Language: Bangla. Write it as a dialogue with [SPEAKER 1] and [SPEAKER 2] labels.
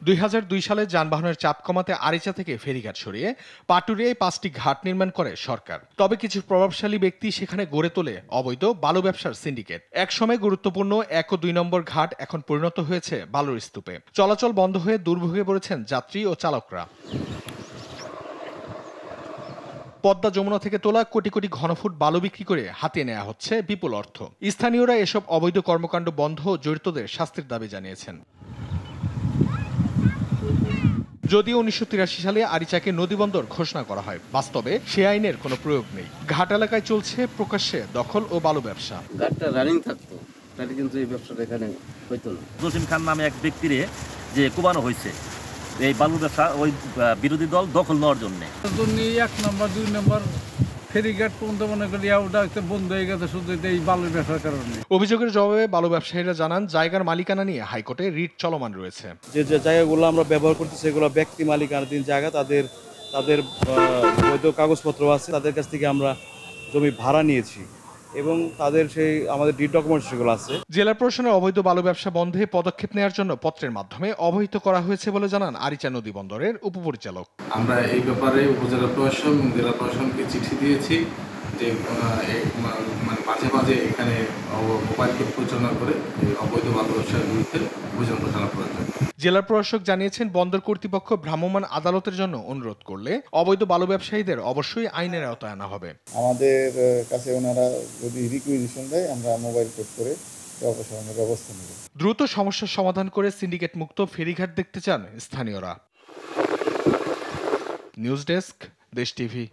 [SPEAKER 1] 2002 সালে যানবাহনের চাপ কমাতে আরিচা থেকে ফেরিঘাট সরিয়ে পাটুরিয়ায় 5টি ঘাট নির্মাণ করে সরকার। তবে কিছু প্রভাবশালী ব্যক্তি সেখানে গড়ে তোলে অবৈধ বালু ব্যবসার সিন্ডিকেট। একসময় গুরুত্বপূর্ণ 1 ও 2 নম্বর ঘাট এখন পরিণত হয়েছে বালুর স্তূপে। চলাচল বন্ধ হয়ে দুর্ভোগে পড়েছেন যাত্রী ও চালকরা। পদ্মা যমুনা থেকে তোলা কোটি কোটি ঘনফুট বালু বিক্রি করে হাতিয়ে নেওয়া হচ্ছে বিপুল অর্থ। স্থানীয়রা এসব অবৈধ কর্মকাণ্ড বন্ধ ও জড়িতদের শাস্তির দাবি জানিয়েছেন। যদিও 1983 সালে আরিচাকে নদীবন্দর ঘোষণা করা হয়, বাস্তবে সে আইনের কোনো প্রয়োগ নেই। ঘাট এলাকায় চলছে প্রকাশ্যে দখল ও বালু ব্যবসা।
[SPEAKER 2] ঘাটটা রানিং থাকতো, তাহলে কিন্তু এই ব্যবসাটা এখানে হইতো না।
[SPEAKER 3] জসিম খান নামে এক ব্যক্তিরে যে কোবানো হয়েছে এই বালু ব্যবসা ওই বিরোধী দল দখল নেওয়ার জন্য।
[SPEAKER 4] 1 নম্বর 2 নম্বর ফেরিঘাট পর্যন্ত মনে করি ওটা বন্ধ হয়ে গেছে শুধু এই বালুর ব্যবসার কারণে।
[SPEAKER 1] অভিযোগের জবাবে বালু ব্যবসায়ীরা জানান, জায়গার মালিকানা নিয়ে হাইকোর্টে রিট চলমান রয়েছে।
[SPEAKER 5] যে জায়গাগুলো আমরা ব্যবহার করতেছি সেগুলো ব্যক্তি মালিকানাধীন জায়গা, তাদের বৈধ কাগজপত্র আছে, তাদের কাছ থেকে আমরা জমি ভাড়া নিয়েছি এবং তাদের সেই আমাদের ডিড ডকুমেন্ট সেগুলো আছে।
[SPEAKER 1] জেলা প্রশাসনের অবৈধ বালু ব্যবসা বন্ধে পদক্ষেপ নেওয়ার জন্য পত্রের মাধ্যমে অবহিত করা হয়েছে বলে জানান আরিচা নদী বন্দরের উপপরিচালক।
[SPEAKER 6] আমরা এই ব্যাপারে উপজেলা প্রশাসন এবং জেলা প্রশাসনকে চিঠি দিয়েছি যে মাঝে মাঝে এখানে মোবাইল কোর্ট পরিচালনা করে অবৈধ বালু ব্যবসার বিরুদ্ধে অভিযান পরিচালনা করার জন্য।
[SPEAKER 1] জেলা প্রশাসক জানিয়েছেন, বন্দর কর্তৃপক্ষ ভ্রাম্যমাণ আদালতের জন্য অনুরোধ করলে অবৈধ বালু ব্যবসায়ীদের অবশ্যই আইনের আওতায় আনা হবে।
[SPEAKER 7] আমাদের কাছে ওনারা যদি রিকুইজিশন দেয়, আমরা মোবাইল কোর্ট করে অপসারণের ব্যবস্থা নেব।
[SPEAKER 1] দ্রুত সমস্যার সমাধান করে সিন্ডিকেট মুক্ত ফেরিঘাট দেখতে চান স্থানীয়রা। নিউজ ডেস্ক, দেশ টিভি।